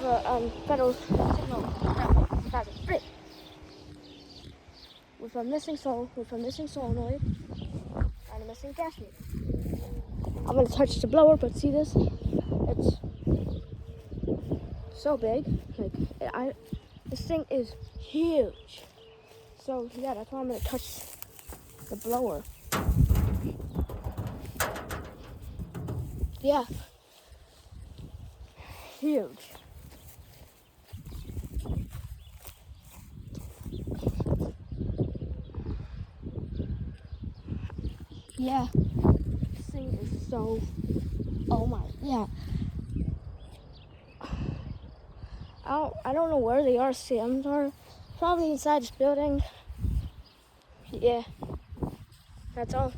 have a federal signal that is free with a missing solenoid and a missing gas meter. I'm gonna touch the blower, but see this? It's so big. Like this thing is huge. So yeah, that's why I'm gonna touch the blower. Yeah, huge. Yeah, this thing is so. Oh my, yeah. I don't know where the RCMs are. Probably inside this building. Yeah, that's all.